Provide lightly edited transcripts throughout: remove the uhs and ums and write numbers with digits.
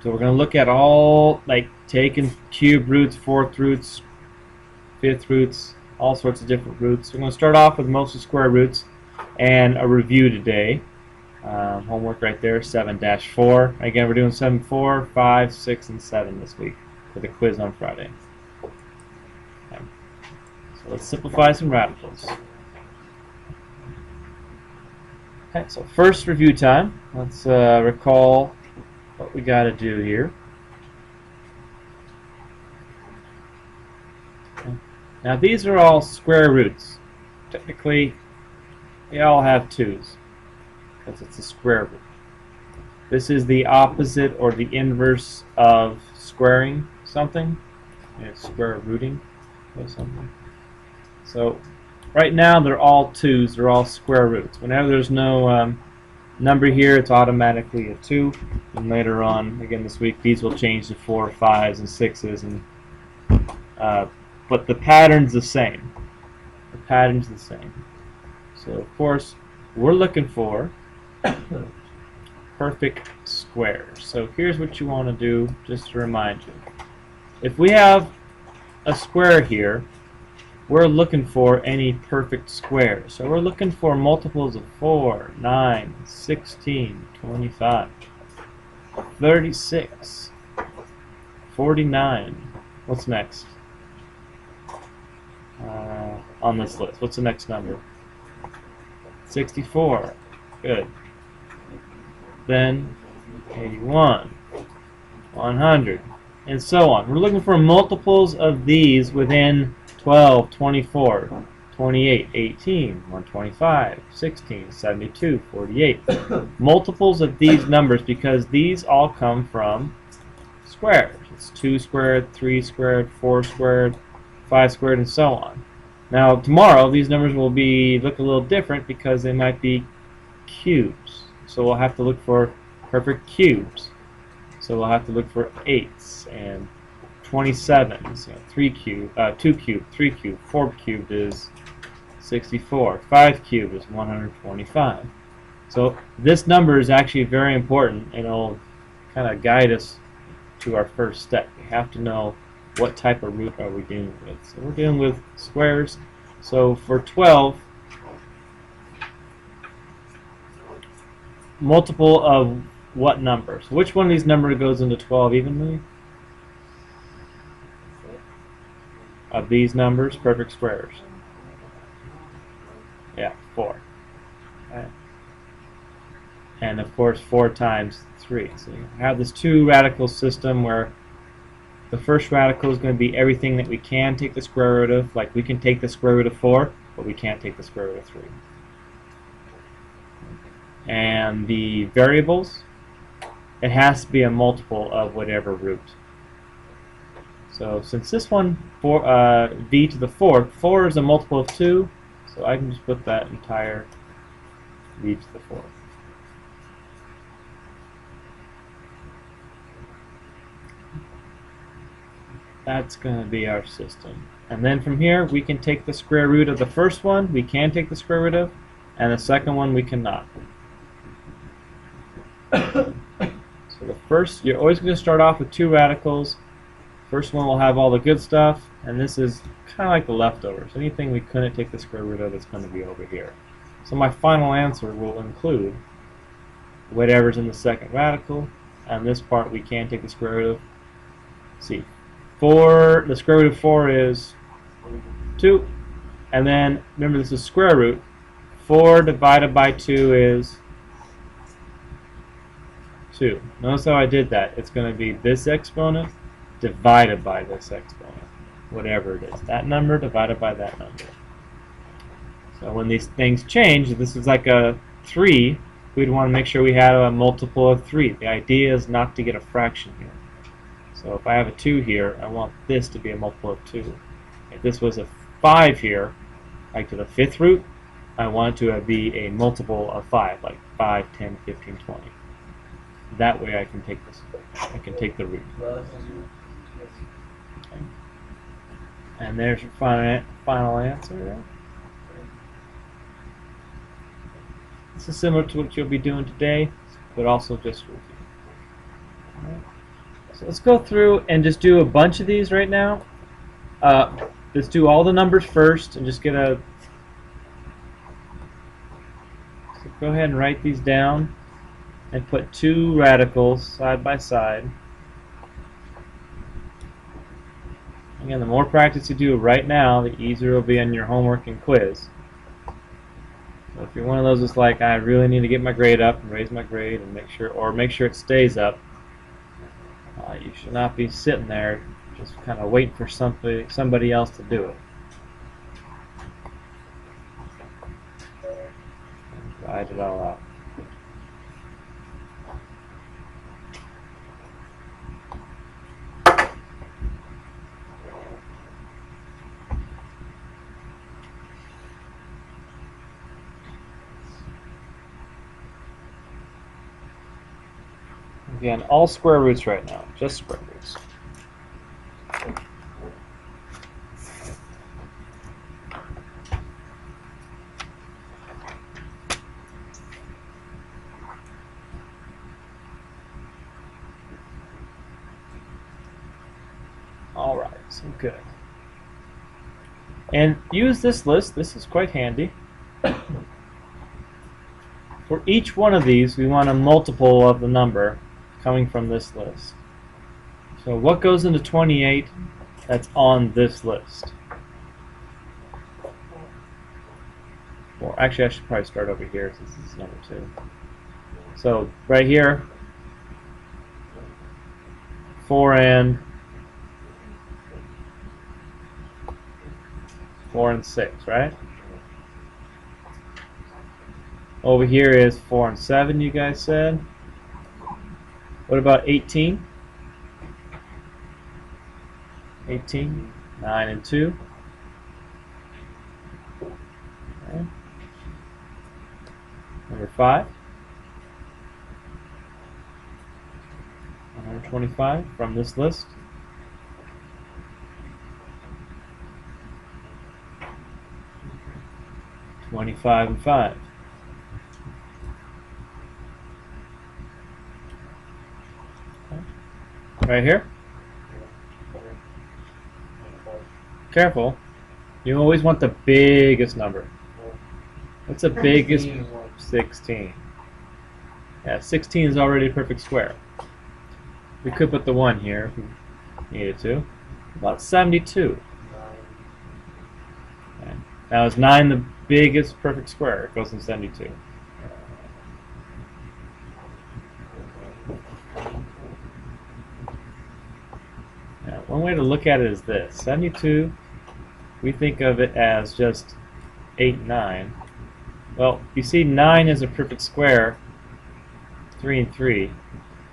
So we're going to look at all, like taking cube roots, fourth roots, fifth roots, all sorts of different roots. We're going to start off with mostly square roots and a review today. Homework right there, 7-4. Again, we're doing 7, 4, 5, 6, and 7 this week with a quiz on Friday. Okay. So let's simplify some radicals. Okay, so first review time. Let's recall what we got to do here. Okay. Now these are all square roots. Technically, they all have 2's because it's a square root. This is the opposite or the inverse of squaring something. It's square rooting or something. So right now they're all 2's. They're all square roots. Whenever there's no number here, it's automatically a 2. And later on, again this week, these will change to 4, 5s, and 6s. And but the pattern's the same. The pattern's the same. So of course, we're looking for perfect squares. So here's what you want to do, just to remind you. If we have a square here, we're looking for any perfect square. So we're looking for multiples of 4, 9, 16, 25, 36, 49. What's next on this list? What's the next number? 64. Good. Then 81, 100, and so on. We're looking for multiples of these within 12, 24, 28, 18, 125, 16, 72, 48. Multiples of these numbers because these all come from squares. It's 2 squared, 3 squared, 4 squared, 5 squared, and so on. Now tomorrow these numbers will look a little different because they might be cubes. So we'll have to look for perfect cubes. So we'll have to look for 8s and 27s. 3 cubed, 2 cubed, 3 cubed, 4 cubed is 64. 5 cubed is 125. So this number is actually very important, and it'll kind of guide us to our first step. We have to know what type of root are we dealing with. So we're dealing with squares. So for 12, multiple of what number? So which one of these numbers goes into 12 evenly? Of these numbers, perfect squares. Yeah, 4. Okay. And of course 4 times 3. So you have this 2 radical system where the first radical is going to be everything that we can take the square root of. Like we can take the square root of 4, but we can't take the square root of 3. And the variables, it has to be a multiple of whatever root. So since this one, v to the 4th, 4 is a multiple of 2, so I can just put that entire v to the 4th. That's going to be our system. And then from here, we can take the square root of the first one, we can take the square root of, and the second one we cannot. So the first, you're always going to start off with 2 radicals. First one will have all the good stuff, and this is kind of like the leftovers. Anything we couldn't take the square root of is going to be over here. So my final answer will include whatever's in the second radical, and this part we can take the square root of. See, 4, the square root of 4 is 2, and then remember this is square root. 4 divided by 2 is 2. Notice how I did that. It's going to be this exponent divided by this exponent, whatever it is. That number divided by that number. So when these things change, if this is like a 3, we'd want to make sure we had a multiple of 3. The idea is not to get a fraction here. So if I have a 2 here, I want this to be a multiple of 2. If this was a 5 here, like to the 5th root, I want it to be a multiple of 5, like 5, 10, 15, 20. That way I can take this. I can take the root. Okay. And there's your final answer there. This is similar to what you'll be doing today, but also just review. All right. So let's go through and just do a bunch of these right now. Let's do all the numbers first and just get a... So go ahead and write these down and put two radicals side by side. Again, the more practice you do right now, the easier it will be on your homework and quiz. So if you're one of those that's like, I really need to get my grade up and raise my grade and make sure it stays up, you should not be sitting there just kind of waiting for somebody else to do it. Divide it all out. Again, all square roots right now, just square roots. All right, so good. And use this list. This is quite handy. For each one of these, we want a multiple of the number coming from this list. So what goes into 28 that's on this list? Well, actually, I should probably start over here since this is number 2. So right here, 4 and 6, right? Over here is 4 and 7, you guys said. What about 18? 18, 9 and 2. Okay. Number 5. 125 from this list. $25 and 5. Right here. Careful. You always want the biggest number. What's the biggest? 16. Yeah, 16 is already a perfect square. We could put the 1 here if we needed to. About 72. Okay. Now is 9 the biggest perfect square? It goes in 72. Now, one way to look at it is this. 72, we think of it as just 8, 9. Well, you see 9 is a perfect square, 3 and 3.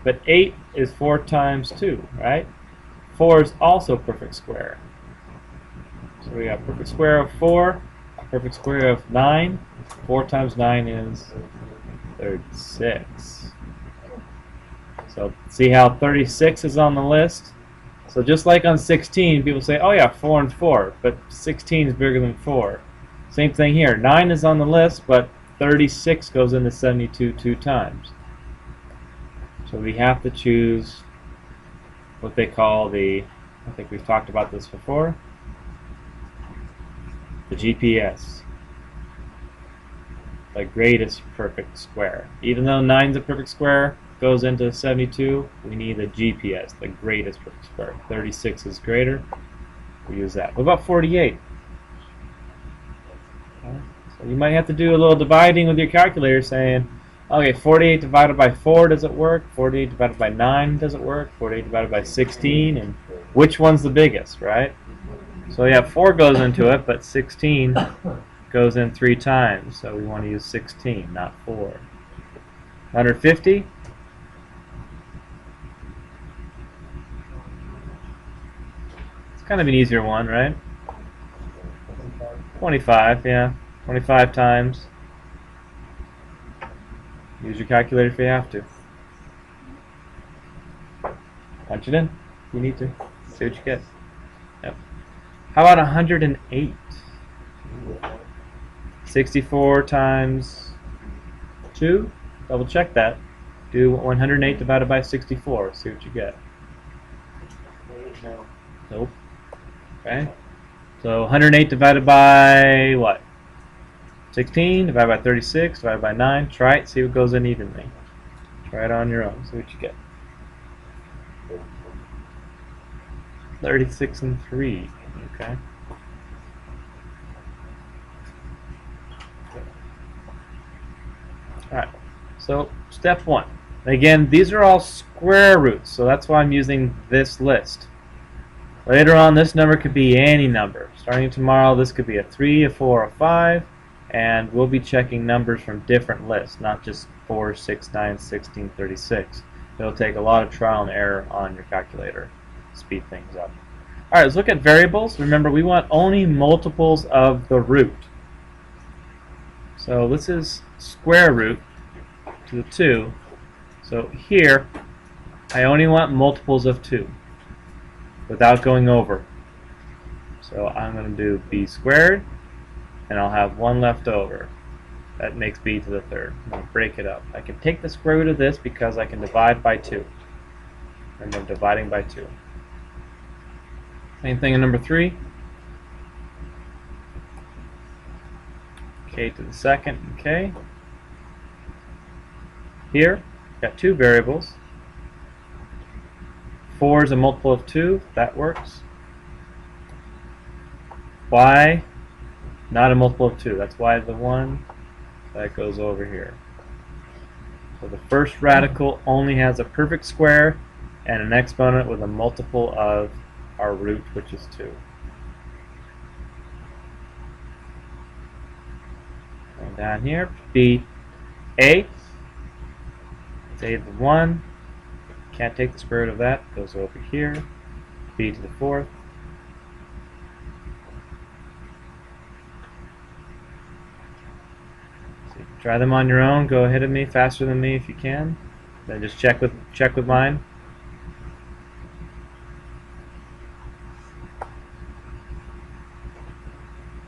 But 8 is 4 times 2, right? 4 is also a perfect square. So we got perfect square of 4, perfect square of 9. 4 times 9 is 36. So see how 36 is on the list? So just like on 16, people say, oh yeah, 4 and 4, but 16 is bigger than 4. Same thing here. 9 is on the list, but 36 goes into 72 2 times. So we have to choose what they call the, I think we've talked about this before, the GPS, the greatest perfect square. Even though 9 is a perfect square, goes into 72, we need the GPS, the greatest perfect square. 36 is greater, we use that. What about 48? So you might have to do a little dividing with your calculator saying, okay, 48 divided by 4, does it work? 48 divided by 9, does it work? 48 divided by 16, and which one's the biggest, right? So yeah, 4 goes into it, but 16 goes in 3 times, so we want to use 16, not 4. 150? It's kind of an easier one, right? 25, yeah. 25 times. Use your calculator if you have to. Punch it in if you need to. See what you get. Yep. How about 108? 64 times 2. Double check that. Do 108 divided by 64. See what you get. No. Nope. Okay. So 108 divided by what? 16 divided by 36 divided by 9. Try it. See what goes in evenly. Try it on your own. See what you get. 36 and 3. Okay. Alright. So step 1. Again, these are all square roots, so that's why I'm using this list. Later on, this number could be any number. Starting tomorrow, this could be a 3, a 4, a 5, and we'll be checking numbers from different lists, not just 4, 6, 9, 16, 36. It'll take a lot of trial and error on your calculator to speed things up. Alright, let's look at variables. Remember, we want only multiples of the root. So this is square root to the 2. So here, I only want multiples of 2 without going over. So I'm going to do b squared, and I'll have 1 left over. That makes b to the 3rd. I'm going to break it up. I can take the square root of this because I can divide by 2. And I'm dividing by 2. Same thing in number 3. K to the 2nd, k. Here, got 2 variables. 4 is a multiple of 2, that works. Y, not a multiple of 2, that's y to the 1, that goes over here. So the first radical only has a perfect square and an exponent with a multiple of our root, which is 2. And down here, b, a, it's a to the 1, can't take the square root of that, goes over here, b to the 4th. So you can try them on your own, go ahead of me, faster than me if you can. Then just check with mine.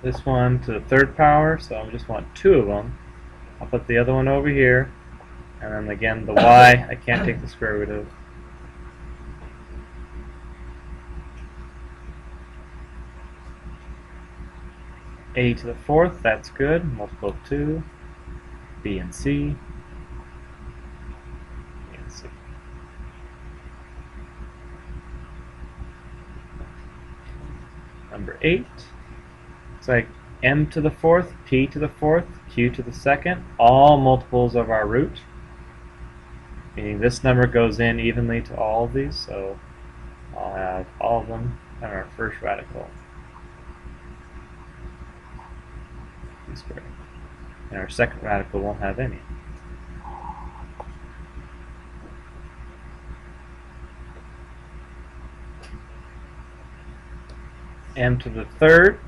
This one to the 3rd power, so I just want 2 of them. I'll put the other one over here, and then again the y I can't take the square root of. A to the 4th, that's good, multiple of 2. B and C. B and C. Number 8. It's like m to the 4th, p to the 4th, q to the 2nd, all multiples of our root. Meaning this number goes in evenly to all of these, so I'll have all of them in our first radical. B squared. And our second radical won't have any. M to the 3rd.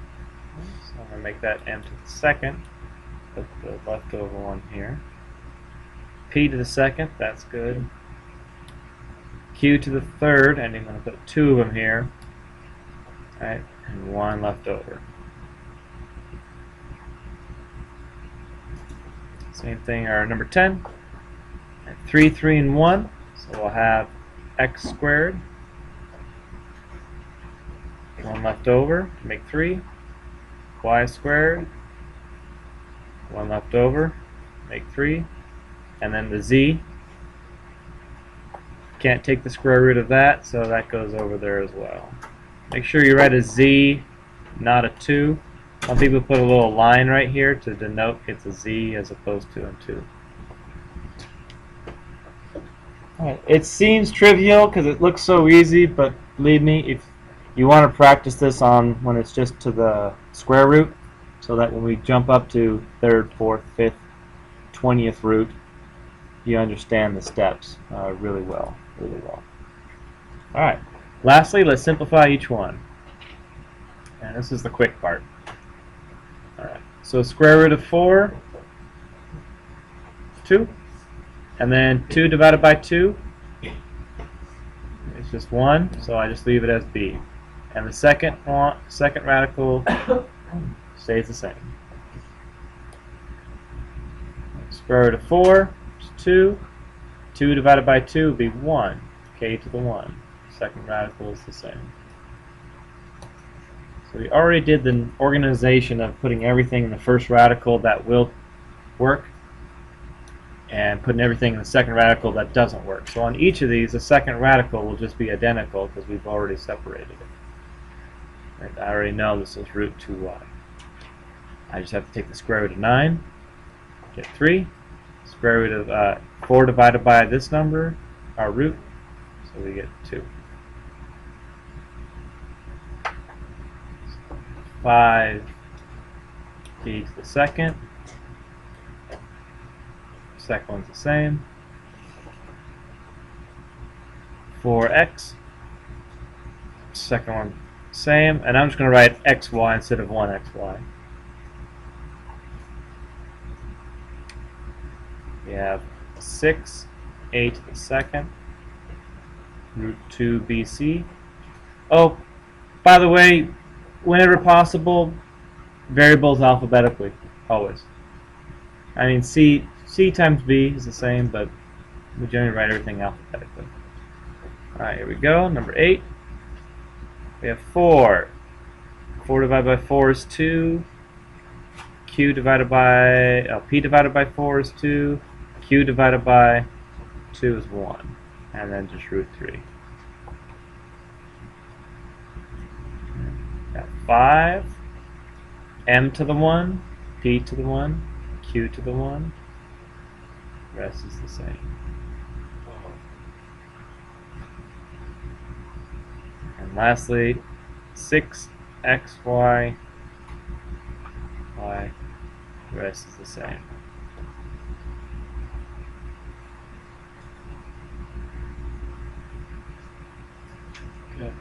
So I'm going to make that m to the 2nd. Put the leftover one here. P to the 2nd, that's good. Q to the 3rd, and I'm going to put 2 of them here. Alright, and 1 left over. Same thing, our number 10. 3, 3, and 1. So we'll have x squared. 1 left over to make 3. Y squared. 1 left over, make 3. And then the z. Can't take the square root of that, so that goes over there as well. Make sure you write a z, not a 2. Some people put a little line right here to denote it's a z as opposed to a 2. Alright, it seems trivial because it looks so easy, but believe me, if you want to practice this on when it's just to the square root, so that when we jump up to 3rd, 4th, 5th, 20th root, you understand the steps really well. Alright, lastly, let's simplify each one. And this is the quick part. Alright, so square root of 4, 2. And then 2 divided by 2, it's just 1, so I just leave it as b. And the second radical stays the same. Square root of 4 is 2. 2 divided by 2 would be 1. K to the 1. second radical is the same. So we already did the organization of putting everything in the first radical that will work and putting everything in the second radical that doesn't work. So on each of these, the second radical will just be identical because we've already separated it. Right? I already know this is root 2y. I just have to take the square root of 9, get 3, square root of 4 divided by this number, our root, so we get 2. 5 b to the second. Second one's the same. 4x. Second one same. And I'm just going to write xy instead of 1xy. We have 6 a to the second root 2 bc. Oh, by the way, whenever possible, variables alphabetically, always. I mean, c times b is the same, but we generally write everything alphabetically. Alright, here we go. Number 8. We have 4. 4 divided by 4 is 2. Q divided by, P divided by 4 is 2. Q divided by 2 is 1. And then just root 3. Got 5. M to the 1. P to the 1. Q to the 1. The rest is the same. And lastly, 6 x, y, y. The rest is the same. Good.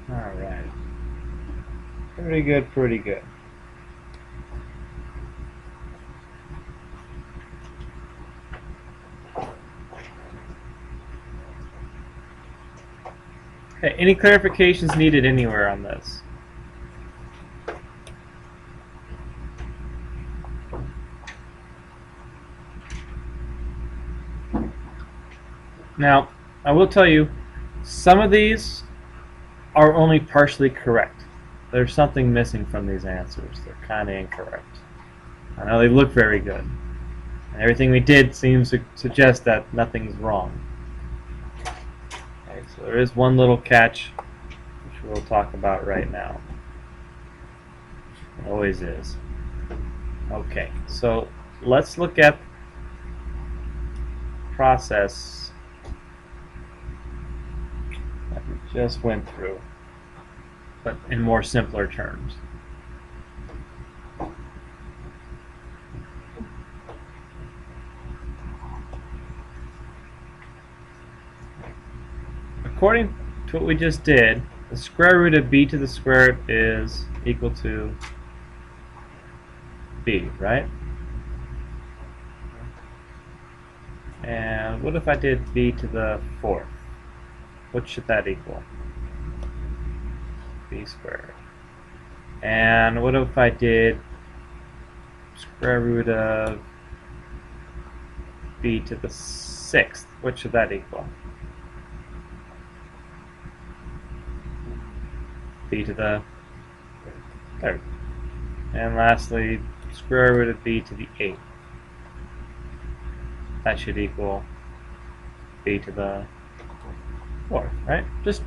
Alright. Pretty good, pretty good. Okay, any clarifications needed anywhere on this? Now, I will tell you, some of these are only partially correct. There's something missing from these answers. They're kind of incorrect. I know they look very good. And everything we did seems to suggest that nothing's wrong. Okay, so there is one little catch, which we'll talk about right now. It always is. Okay, so let's look at the process that we just went through, but in more simpler terms. According to what we just did, the square root of b to the squared is equal to b, right? And what if I did b to the fourth? What should that equal? B squared. And what if I did square root of b to the sixth? What should that equal? B to the third. And lastly, square root of b to the eighth. That should equal b to the fourth, right? Just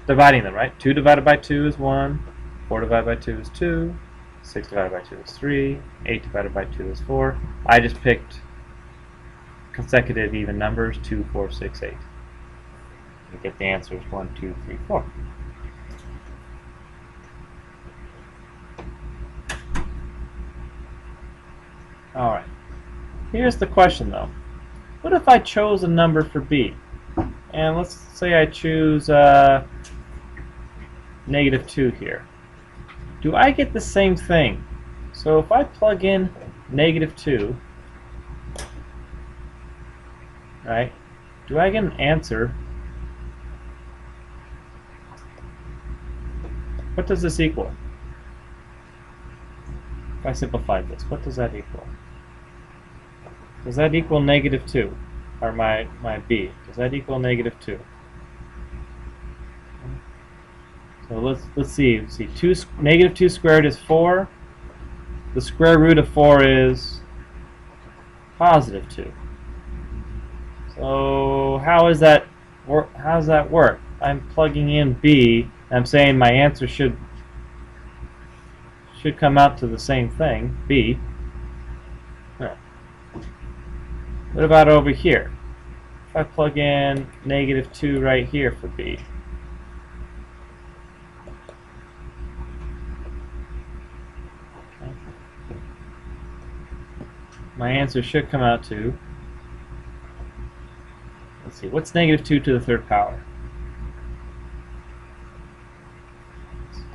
dividing them, right? 2 divided by 2 is 1, 4 divided by 2 is 2, 6 divided by 2 is 3, 8 divided by 2 is 4. I just picked consecutive even numbers, 2, 4, 6, 8. You get the answers 1, 2, 3, 4. Alright, here's the question though. What if I chose a number for b? And let's say I choose -2 here. Do I get the same thing? So if I plug in -2, right, do I get an answer? What does this equal? If I simplified this, what does that equal? Does that equal -2? Or my b? Does that equal -2? So let's see. -2 squared is 4. The square root of 4 is +2. So how does that work? I'm plugging in b. I'm saying my answer should come out to the same thing, b. What about over here? If I plug in -2 right here for b. Okay. My answer should come out to, let's see, what's -2 to the third power?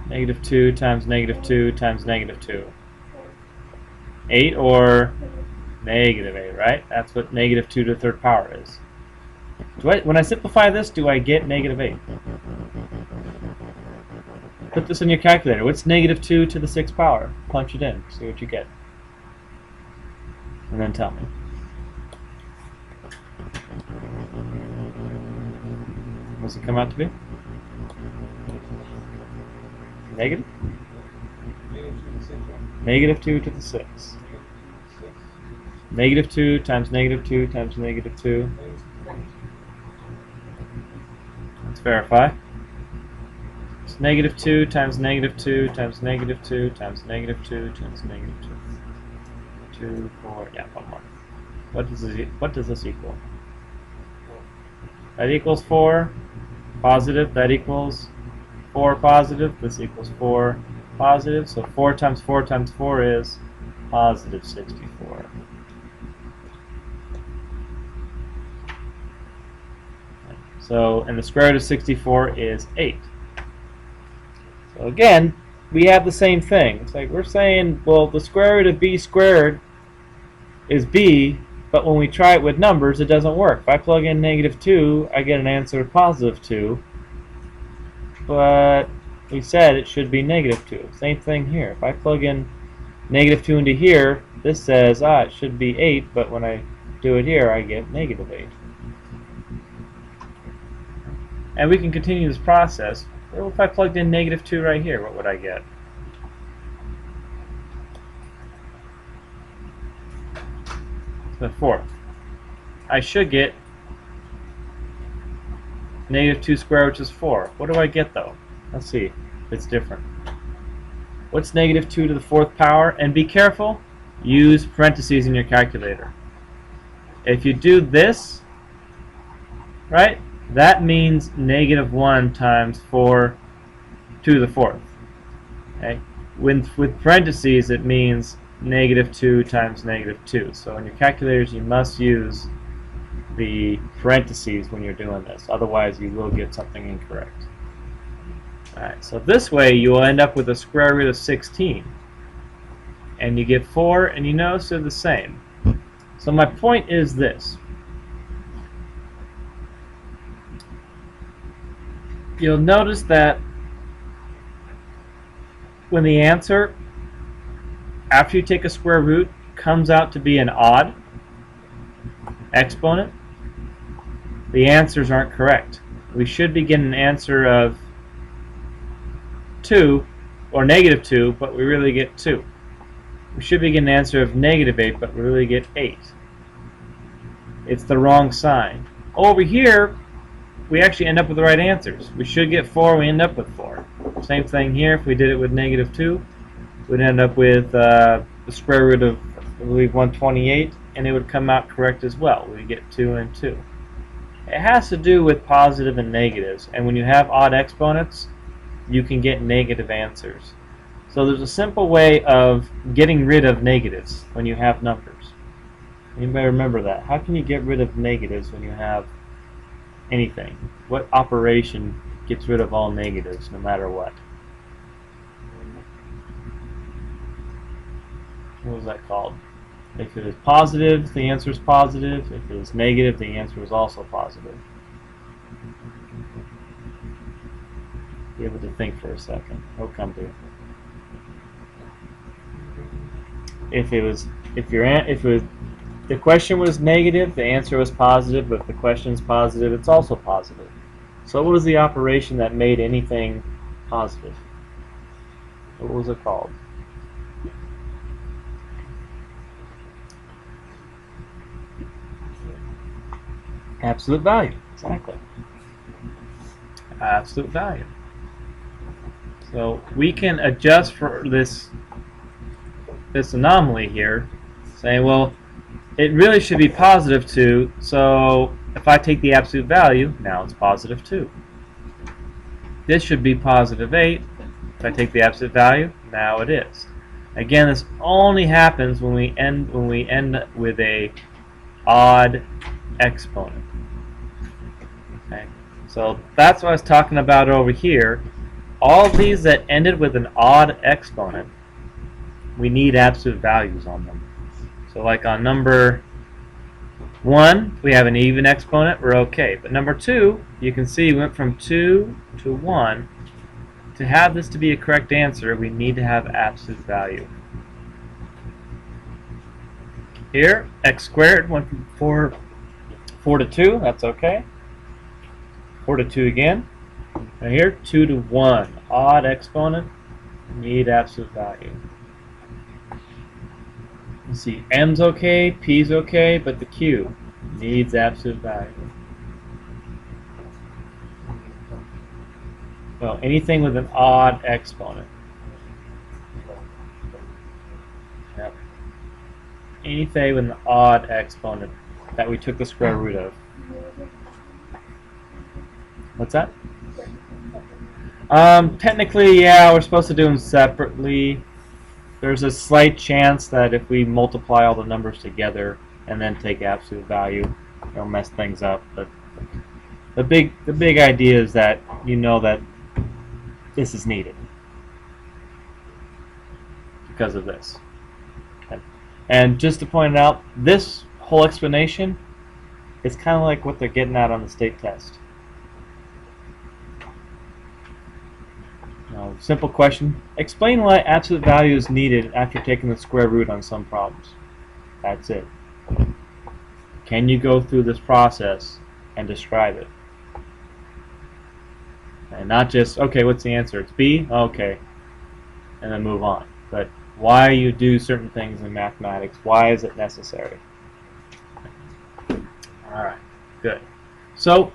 -2 times -2 times -2. 8 or -8, right? That's what -2 to the third power is. When I simplify this, do I get -8? Put this in your calculator. What's -2 to the 6th power? Punch it in. See what you get. And then tell me. What does it come out to be? Negative? -2 to the 6. -2 times -2 times -2. Let's verify. It's -2 times -2 times -2 times -2 times -2. 2, 4, yeah, 1 more. What does this equal? That equals 4 positive. That equals 4 positive. This equals 4 positive. So 4 times 4 times 4 is +64. So, and the square root of 64 is 8. So again, we have the same thing. It's like we're saying, well, the square root of b squared is b, but when we try it with numbers, it doesn't work. If I plug in -2, I get an answer of +2. But we said it should be -2. Same thing here. If I plug in -2 into here, this says, it should be 8, but when I do it here, I get -8. And we can continue this process. Well, if I plugged in -2 right here, what would I get? The 4th. I should get -2 squared, which is 4. What do I get though? Let's see if it's different. What's -2 to the 4th power? And be careful, use parentheses in your calculator. If you do this, right, that means -1 times 4 to the 4th. Okay? With parentheses, it means -2 times -2. So in your calculators, you must use the parentheses when you're doing this. Otherwise, you will get something incorrect. Alright, so this way, you will end up with a square root of 16. And you get 4, and you notice they're the same. So my point is this. You'll notice that when the answer, after you take a square root, comes out to be an odd exponent, the answers aren't correct. We should be getting an answer of 2 or -2, but we really get 2. We should be getting an answer of -8, but we really get 8. It's the wrong sign. Over here, we actually end up with the right answers. We should get 4, we end up with 4. Same thing here, if we did it with -2, we'd end up with the square root of, I believe, 128, and it would come out correct as well. We get 2 and 2. It has to do with positive and negatives, and when you have odd exponents, you can get negative answers. So there's a simple way of getting rid of negatives when you have numbers. Anybody remember that? How can you get rid of negatives when you have anything? What operation gets rid of all negatives no matter what? What was that called? If it was positive, the answer is positive. If it was negative, the answer is also positive. Be able to think for a second. It'll come to you. If the question was negative, the answer was positive. But if the question is positive, it's also positive. So what was the operation that made anything positive? What was it called? Absolute value. Exactly. Absolute value. So we can adjust for this anomaly here, saying, well, it really should be positive 2, so if I take the absolute value, now it's positive 2. This should be positive 8. If I take the absolute value, now it is. Again, this only happens when we end with a odd exponent. Okay, so that's what I was talking about over here. All of these that ended with an odd exponent, we need absolute values on them. So like on number 1, we have an even exponent, we're okay. But number 2, you can see we went from 2 to 1. To have this to be a correct answer, we need to have absolute value. Here, x squared went from 4 to 2, that's okay. 4 to 2 again. And here, 2 to 1, odd exponent, need absolute value. You see, m's okay, p's okay, but the q needs absolute value. Well, anything with an odd exponent. Yep. Anything with an odd exponent that we took the square root of. What's that? Technically, yeah, we're supposed to do them separately. There's a slight chance that if we multiply all the numbers together and then take absolute value, it'll mess things up. But the big idea is that you know that this is needed because of this. Okay. And just to point out, this whole explanation is kind of like what they're getting at on the state test. Now, simple question. Explain why absolute value is needed after taking the square root on some problems. That's it. Can you go through this process and describe it? And not just, okay, what's the answer? It's B? Okay. And then move on. But why you do certain things in mathematics, why is it necessary? Alright, good. So,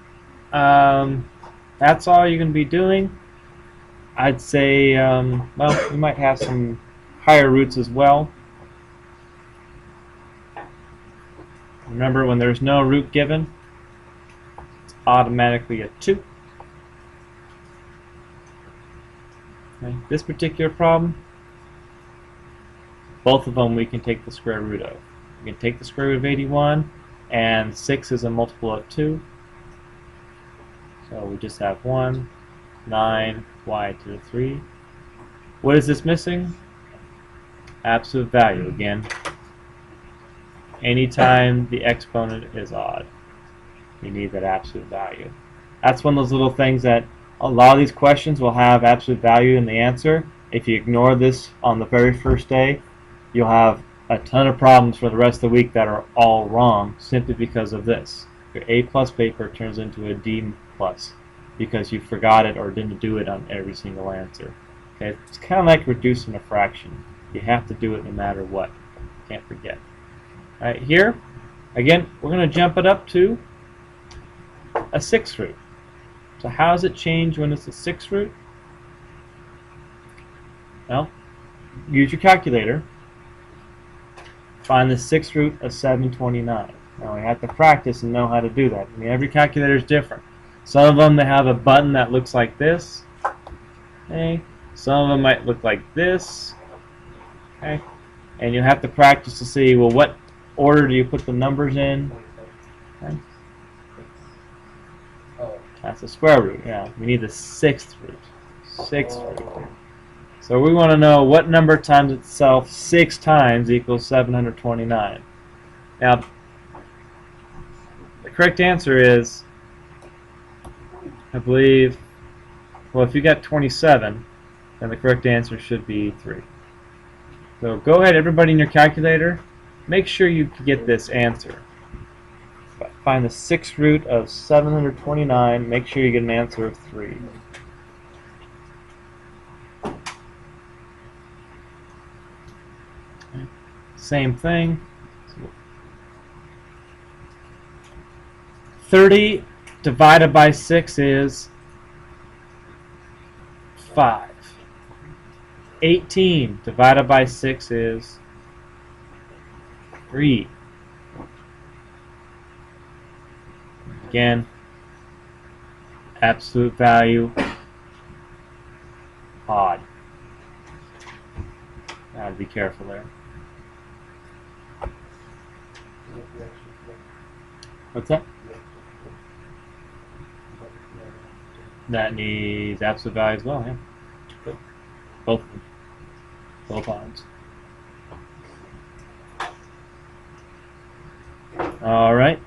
that's all you're going to be doing. I'd say, well, you might have some higher roots as well. Remember, when there's no root given, it's automatically a 2. Okay. This particular problem, both of them we can take the square root of. We can take the square root of 81, and 6 is a multiple of 2. So we just have 1, 9, y to the 3. What is this missing? Absolute value again. Anytime the exponent is odd, you need that absolute value. That's one of those little things that a lot of these questions will have absolute value in the answer. If you ignore this on the very first day, you'll have a ton of problems for the rest of the week that are all wrong simply because of this. Your A+ paper turns into a D+ because you forgot it or didn't do it on every single answer. Okay? It's kind of like reducing a fraction. You have to do it no matter what. Can't forget. Alright, here, again, we're going to jump it up to a 6th root. So how does it change when it's a 6th root? Well, use your calculator. Find the 6th root of 729. Now we have to practice and know how to do that. I mean, every calculator is different. Some of them, they have a button that looks like this. Okay. Some of them might look like this. Okay. And you have to practice to see, well, what order do you put the numbers in? Okay. That's the square root. Yeah, we need the 6th root. 6th root. So we want to know what number times itself 6 times equals 729. Now, the correct answer is, I believe, well, if you got 27, then the correct answer should be 3. So go ahead, everybody in your calculator, make sure you get this answer. Find the 6th root of 729, make sure you get an answer of 3. Same thing. 30 divided by 6 is 5. 18 divided by 6 is 3. Again, absolute value, odd. Gotta be careful there. What's that? That needs absolute value as well, yeah. Both of them. Both odds. Alright.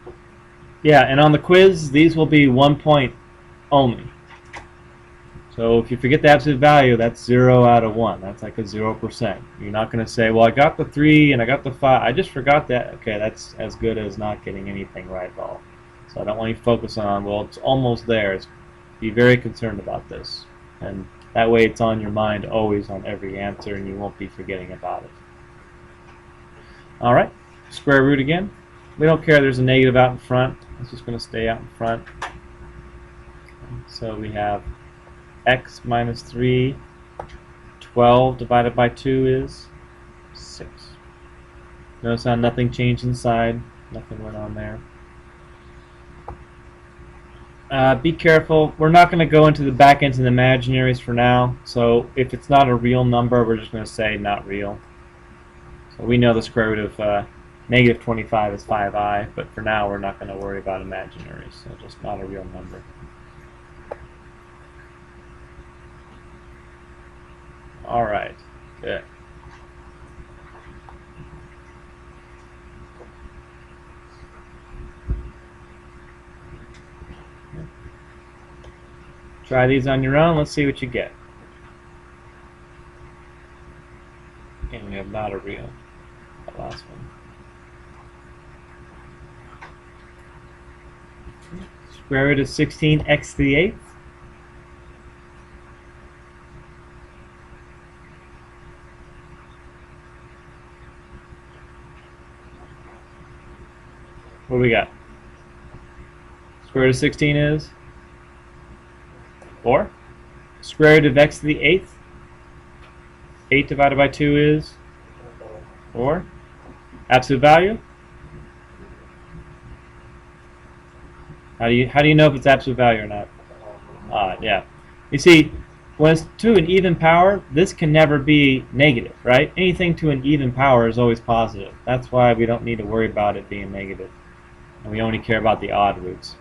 Yeah, and on the quiz, these will be 1 point only. So if you forget the absolute value, that's 0 out of 1. That's like a 0%. You're not going to say, well, I got the 3 and I got the 5. I just forgot that. Okay, that's as good as not getting anything right at all. So I don't want you to focus on, well, it's almost there. Be very concerned about this. And that way it's on your mind always on every answer and you won't be forgetting about it. Alright, square root again. We don't care there's a negative out in front. It's just going to stay out in front. So we have x minus 3. 12 divided by 2 is 6. Notice how nothing changed inside. Nothing went on there. Be careful. We're not going to go into the back ends and imaginaries for now. So if it's not a real number, we're just going to say not real. So we know the square root of negative 25 is 5i, but for now we're not going to worry about imaginaries. So just not a real number. All right. Good. Try these on your own. Let's see what you get. And we have not a real. That last one. Square root of 16x to the 8th. What do we got? Square root of 16 is 4. Square root of x to the 8th. 8 divided by 2 is 4. Absolute value? How do you know if it's absolute value or not? Yeah. You see, when it's to an even power, this can never be negative, right? Anything to an even power is always positive. That's why we don't need to worry about it being negative. And we only care about the odd roots.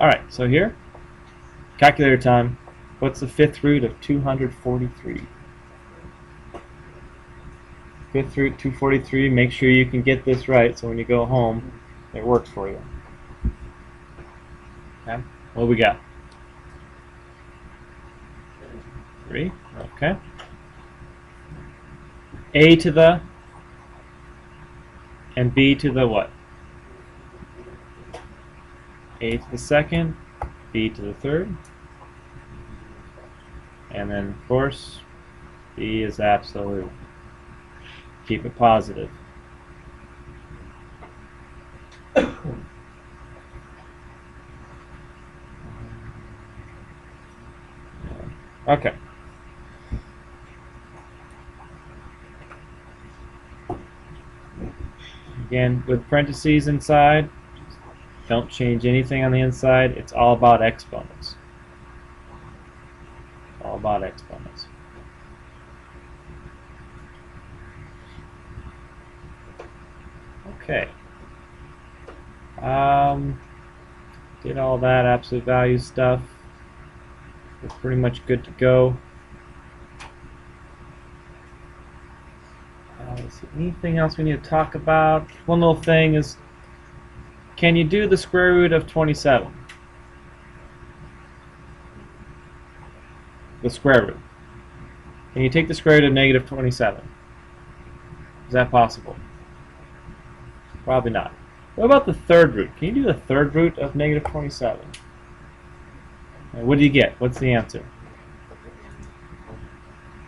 Alright, so here, calculator time. What's the 5th root of 243? 5th root 243, make sure you can get this right so when you go home, it works for you. Okay, what do we got? 3, okay. A to the and B to the what? A to the 2nd, B to the 3rd. And then, of course, B is absolute. Keep it positive. Okay. Again, with parentheses inside, don't change anything on the inside. It's all about exponents. All about exponents. Okay. Did all that absolute value stuff. We're pretty much good to go. Let's see, anything else we need to talk about? One little thing is, can you do the square root of 27? The square root. Can you take the square root of negative 27? Is that possible? Probably not. What about the third root? Can you do the third root of negative 27? What do you get? What's the answer?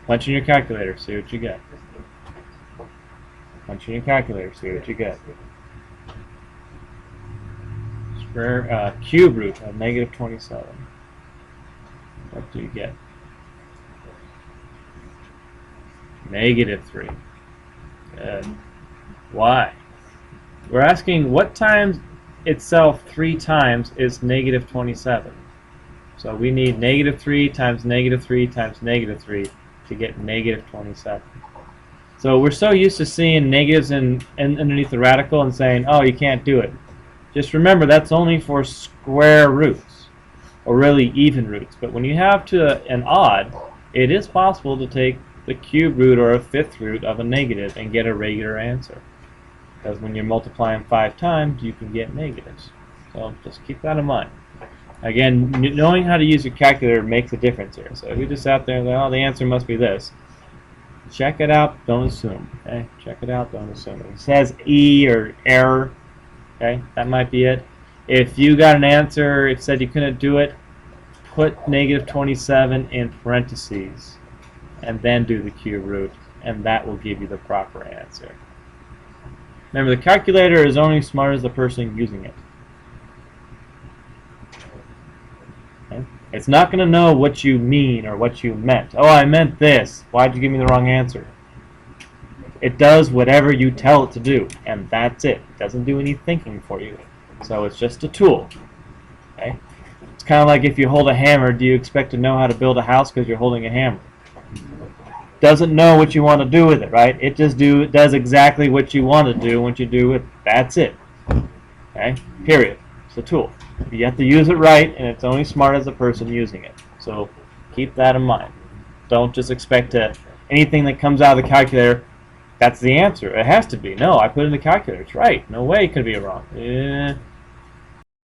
Punch in your calculator, see what you get. Punch in your calculator, see what you get. Square cube root of negative 27. What do you get? Negative 3. Good. Why? We're asking what times itself 3 times is negative 27. So we need negative 3 times negative 3 times negative 3 to get negative 27. So we're so used to seeing negatives in underneath the radical and saying, oh, you can't do it. Just remember that's only for square roots, or really even roots. But when you have to an odd, it is possible to take the cube root or a fifth root of a negative and get a regular answer. Because when you're multiplying 5 times, you can get negatives. So just keep that in mind. Again, knowing how to use your calculator makes a difference here. So if you just sat there and go, oh, the answer must be this, check it out, don't assume. Okay? Check it out, don't assume. If it says E or error, okay, that might be it. If you got an answer, it said you couldn't do it, put negative 27 in parentheses and then do the cube root, and that will give you the proper answer. Remember, the calculator is only as smart as the person using it. Okay? It's not going to know what you mean or what you meant. Oh, I meant this. Why'd you give me the wrong answer? It does whatever you tell it to do, and that's it. It doesn't do any thinking for you. So it's just a tool. Okay? It's kind of like if you hold a hammer, do you expect to know how to build a house because you're holding a hammer? Doesn't know what you want to do with it, right? It just does exactly what you want to do once you do it. That's it. Okay? Period. It's a tool. You have to use it right, and it's only smart as the person using it. So keep that in mind. Don't just expect anything that comes out of the calculator, that's the answer. It has to be. No, I put it in the calculator. It's right. No way it could be wrong.